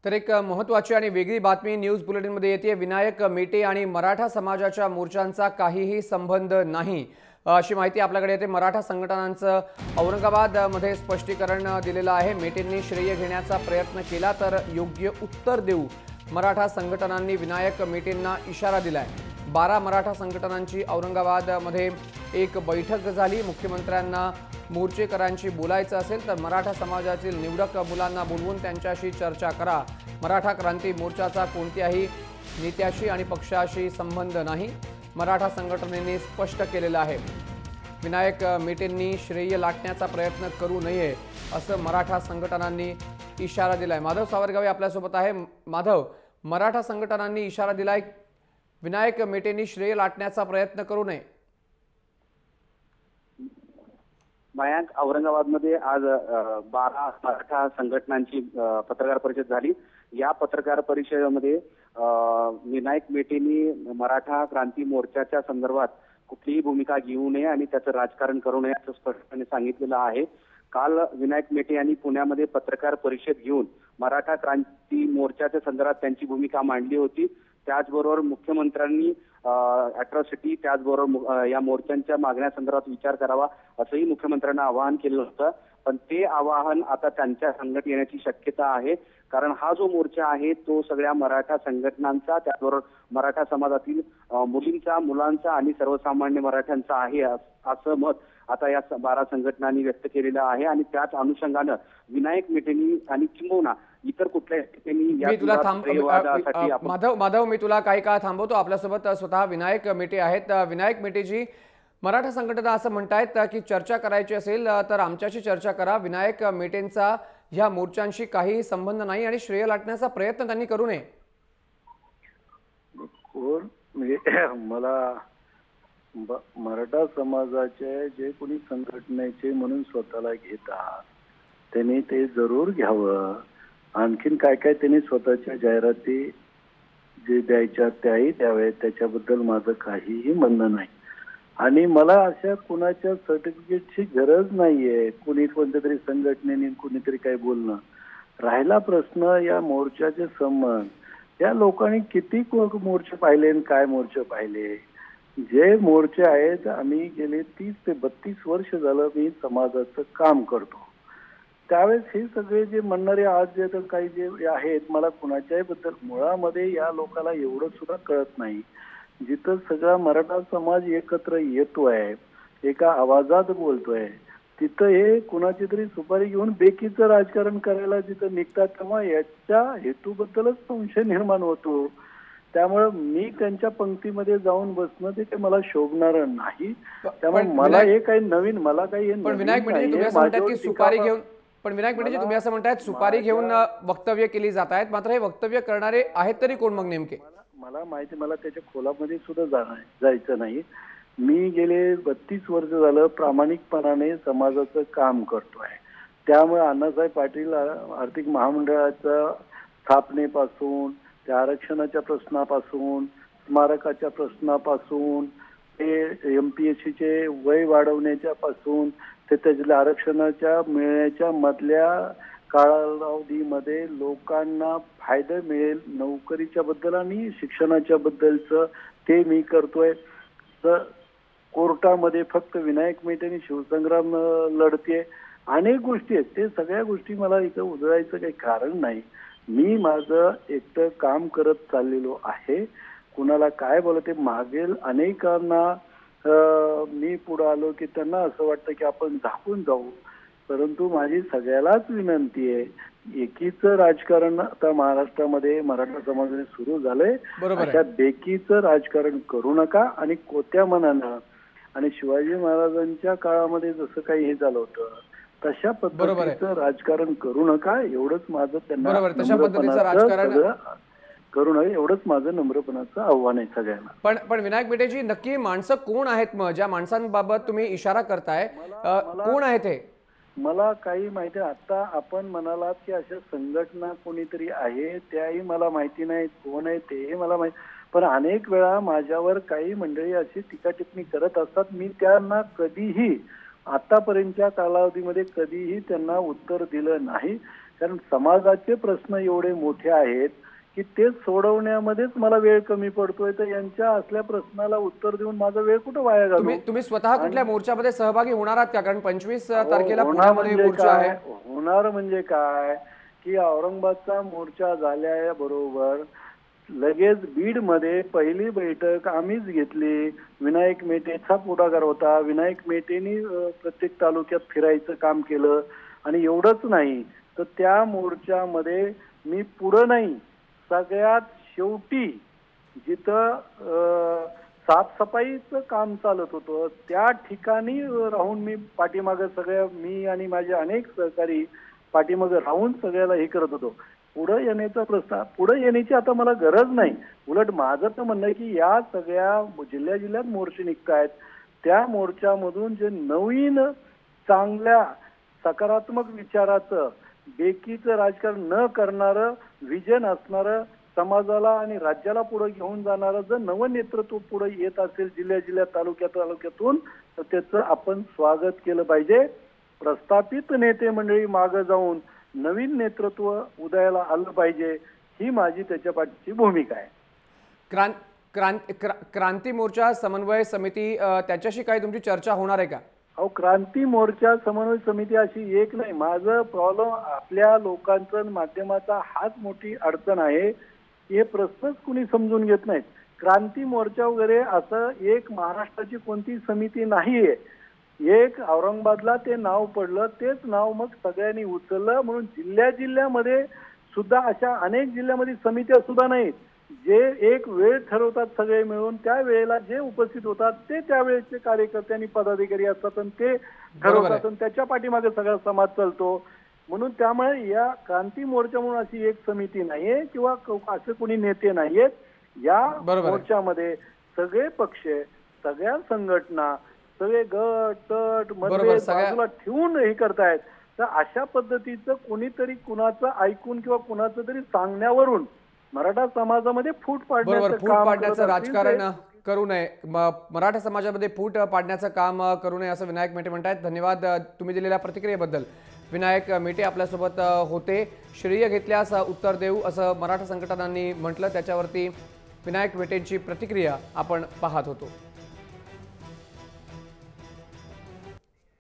तर एक महत्त्वाची आणि वेगळी बातमी न्यूज बुलेटिनमध्ये येते। विनायक मेटे आणि मराठा समाजाच्या मोर्चांचा काहीही संबंध नाही अशी माहिती आपल्याकडे येते। मराठा संघटनांचं औरंगाबादमध्ये स्पष्टीकरण दिलेलं आहे। मेटेंनी श्रेय घेण्याचा प्रयत्न केला तर योग्य उत्तर देऊ, मराठा संघटनांनी विनायक मेटेंना इशारा दिलाय। 12 मराठा संघटनांची औरंगाबादमध्ये एक बैठक झाली। मुख्यमंत्र्यांना मोर्चेकरांशी बोलायचं असेल तर मराठा समाजातील निवडक मुलांना बोलवून त्यांच्याशी चर्चा करा। मराठा क्रांती मोर्चाचा कोणत्याही नेत्याशी आणि पक्षाशी संबंध नाही, मराठा संघटनेने स्पष्ट केलेलं आहे। विनायक मेटेंनी श्रेय लाटण्याचा प्रयत्न करू नये असं मराठा संघटनांनी इशारा दिलाय। माधव सावरगावे आपल्यासोबत आहे। माधव, मराठा संघटनांनी इशारा दिलाय विनायक मेटेंनी श्रेय लाटण्याचा प्रयत्न करू नये। मयांक, औरंगाबादमध्ये आज 12 मराठा संघटनांची पत्रकार परिषद झाली। या पत्रकार परिषदेमध्ये विनायक मेटेंनी मराठा क्रांती मोर्चाच्या संदर्भात कुठलीही भूमिका घेऊ नये आणि त्याचं राजकारण करू नये असं स्पष्टपणे सांगितलेलं आहे। काल विनायक मेटे यांनी पुण्यामध्ये पत्रकार परिषद घेऊन मराठा क्रांती मोर्चाच्या संदर्भात त्यांची भूमिका मांडली होती। त्याचबरोबर मुख्यमंत्र्यांनी अॅट्रॉसिटी त्याचबरोबर या मोर्चांच्या मागण्यासंदर्भात विचार करावा असंही मुख्यमंत्र्यांना आवाहन केलं होतं। पण ते आवाहन आता त्यांच्या संगत येण्याची शक्यता आहे, कारण हा जो मोर्चा आहे तो सगळ्या मराठा संघटनांचा, त्याचबरोबर मराठा समाजातील मुलींचा, मुलांचा आणि सर्वसामान्य मराठ्यांचा आहे असं मत आता या 12 संघटनांनी व्यक्त केलेलं आहे। आणि त्याच अनुषंगानं विनायक मेटेंनी आणि किंबहुना इतर कुठल्याही माधव मी तुला काही काळ थांबवतो। आपल्यासोबत स्वतः विनायक मेटे आहेत। विनायक मेटेजी, मराठा संघटना असं म्हणतायत की चर्चा करायची असेल तर आमच्याशी चर्चा करा, विनायक मेटेंचा ह्या मोर्चांशी काही संबंध नाही आणि श्रेय लाटण्याचा प्रयत्न त्यांनी करू नये। मला मराठा समाजाचे जे कोणी संघटनेचे म्हणून स्वतःला घेतात त्यांनी ते जरूर घ्यावं। आणखीन काय काय त्यांनी स्वतःच्या जाहिराती जे द्यायच्या त्याही द्यावेत, त्याच्याबद्दल माझं काहीही म्हणणं नाही। आणि मला अशा कुणाच्या सर्टिफिकेटची गरज नाहीये। कुणी कोणत्या तरी संघटनेने कुणीतरी काही बोलणं राहिला प्रश्न या मोर्चाचे संबंध, या लोकांनी किती मोर्चे पाहिले आणि काय मोर्चे पाहिले। जे मोर्चे आहेत, आम्ही गेले 30 ते 32 वर्ष झालं मी समाजाचं काम करतो। त्यावेळेस हे सगळे जे म्हणणारे आज जे काही जे आहेत, मला कुणाच्याही बद्दल मुळामध्ये या लोकांना एवढं सुद्धा कळत नाही। जिथं सगळा मराठा समाज एकत्र येतोय, एका आवाजात बोलतोय, तिथं हे कुणाची तरी सुपारी घेऊन बेकीचं राजकारण करायला जिथं निघतात, तेव्हा याच्या हेतूबद्दलच संशय निर्माण होतो। त्यामुळे मी त्यांच्या पंक्तीमध्ये जाऊन बसणं ते मला शोभणार नाही। त्यामुळे मला हे काही नवीन, मला काही विनायक मेटे तुम्ही असं म्हणतात की सुपारी घेऊन, पण विनायक मेटे तुम्ही असं म्हणतायत सुपारी घेऊन वक्तव्य केली जात आहेत, मात्र हे वक्तव्य करणारे आहेत तरी कोण मग नेमके? मला माहिती, मला त्याच्या खोलामध्ये सुद्धा जायचं नाही। मी गेले 32 वर्ष झालं प्रामाणिकपणाने समाजाचं काम करतोय। त्यामुळे अण्णासाहेब पाटील आर्थिक महामंडळाच्या स्थापनेपासून, त्या आरक्षणाच्या प्रश्नापासून, स्मारकाच्या प्रश्नापासून, ते MPSCचे वय वाढवण्याच्या पासून, ते त्याच्या आरक्षणाच्या मिळण्याच्या मधल्या कालावधीमध्ये लोकांना फायदा मिळेल नोकरीच्या बद्दल आणि शिक्षणाच्या बद्दलचं ते मी करतोय। तर कोर्टामध्ये फक्त विनायक मेटेंनी शिवसंग्राम लढते, अनेक गोष्टी आहेत, ते सगळ्या गोष्टी मला इथं उजळायचं काही कारण नाही। मी माझं एकटं काम करत चाललेलो आहे। कुणाला काय बोलते मागेल अनेकांना मी पुढे आलो की त्यांना असं वाटतं की आपण झाकून जाऊ, परंतु माझी सगळ्यालाच विनंती आहे, एकीचं राजकारण आता महाराष्ट्रामध्ये मराठा समाजाने सुरू झालंय, अशा बेकीचं राजकारण करू नका। आणि कोत्या मनानं आणि शिवाजी महाराजांच्या काळामध्ये जसं काही हे झालं होतं तशा पद्धतीचं राजकारण करू नका, एवढंच माझं त्यांना करू नये, एवढंच माझं नम्रपणाचं आव्हान आहे सगळ्यांना। पण विनायक मेटेजी, नक्की माणसं कोण आहेत मग ज्या माणसांबाबत तुम्ही इशारा करताय, कोण आहेत हे? मला काही माहिती नाही। आता आपण म्हणालात की अशा संघटना कोणीतरी आहे, त्याही मला माहिती नाही कोण आहे, तेही मला माहिती, पण अनेक वेळा माझ्यावर काही मंडळी अशी टीका टिप्पणी करत असतात। मी त्यांना कधीही आतापर्यंतच्या कालावधीमध्ये कधीही त्यांना उत्तर दिलं नाही। कारण समाजाचे प्रश्न एवढे मोठे आहेत की ते सोडवण्यामध्येच मला वेळ कमी पडतोय, तर यांच्या असल्या प्रश्नाला उत्तर देऊन माझा वेळ कुठं वाया घालू? तुम्ही स्वतः कुठल्या मोर्चामध्ये सहभागी होणार आहात का? कारण 25 अहो, तारखेला होणार पुण्यामध्ये म्हणजे मोर्चा आहे. काय? होणार म्हणजे काय की औरंगाबादचा मोर्चा झाल्याबरोबर लगेच बीडमध्ये पहिली बैठक आम्हीच घेतली. विनायक मेटेचा पुढाकार होता. विनायक मेटेनी प्रत्येक तालुक्यात फिरायचं काम केलं. आणि एवढंच नाही तर त्या मोर्चामध्ये मी पुढं नाही, सगळ्यात शेवटी जिथं साफसफाईचं काम चालत होतं त्या ठिकाणी राहून मी पाठीमागं सगळ्या, मी आणि माझे अनेक सहकारी पाठीमागं राहून सगळ्याला हे करत होतो. पुढे येण्याचा प्रस्ताव, पुढे येण्याची आता मला गरज नाही. उलट माझं तर म्हणणं आहे की या सगळ्या जिल्ह्यात मोर्चे निघतायत, त्या मोर्चामधून जे नवीन चांगल्या सकारात्मक विचाराचं, बेकीचं राजकारण न करणारं, विजन असणारं, समाजाला आणि राज्याला पुढे घेऊन जाणारं जर नवं नेतृत्व पुढे येत असेल जिल्ह्यात तालुक्यातून, तर त्याचं आपण स्वागत केलं पाहिजे. प्रस्थापित नेते मंडळी मागे जाऊन नवीन नेतृत्व उदयाला आलं पाहिजे, ही माझी त्याच्या पाठीची भूमिका आहे. क्रांती मोर्चा समन्वय समिती त्याच्याशी काही तुमची चर्चा होणार आहे का? अहो, क्रांती मोर्चा समन्वय समिती अशी एक नाही. माझं प्रॉब्लेम आपल्या लोकांचं माध्यमाचा हाच मोठी अडचण आहे. हे प्रश्नच कुणी समजून घेत नाहीत. क्रांती मोर्चा वगैरे असं एक महाराष्ट्राची कोणती समिती नाहीये. एक औरंगाबादला ते नाव पडलं, तेच नाव मग सगळ्यांनी उचललं. म्हणून जिल्ह्यामध्ये सुद्धा अशा अनेक जिल्ह्यामध्ये समित्या सुद्धा नाहीत. जे एक वेळ ठरवतात सगळे मिळून, त्या वेळेला जे उपस्थित होतात ते त्यावेळेचे कार्यकर्ते आणि पदाधिकारी असतात आणि ते ठरवतात आणि त्याच्या पाठीमागे सगळा समाज चालतो. म्हणून त्यामुळे या क्रांती मोर्चा म्हणून अशी एक समिती नाहीये किंवा असे कोणी नेते नाहीयेत. या मोर्चामध्ये सगळे पक्ष, सगळ्या संघटना, सगळे गट तट मतभेद बाजूला ठेवून हे करतायत. तर अशा पद्धतीचं कोणीतरी कुणाचं ऐकून किंवा कुणाचं तरी सांगण्यावरून मराठा समाजामध्ये फूट पाडण्याचं राजकारण करू नये, मराठा समाजामध्ये फूट पाडण्याचं काम करू नये असं विनायक मेटे म्हणतात. धन्यवाद तुम्ही दिलेल्या प्रतिक्रियेबद्दल. विनायक मेटे आपल्यासोबत होते. श्रेय घेतल्यास उत्तर देऊ असं मराठा संघटनांनी म्हटलं, त्याच्यावरती विनायक मेटेंची प्रतिक्रिया आपण पाहत होतो.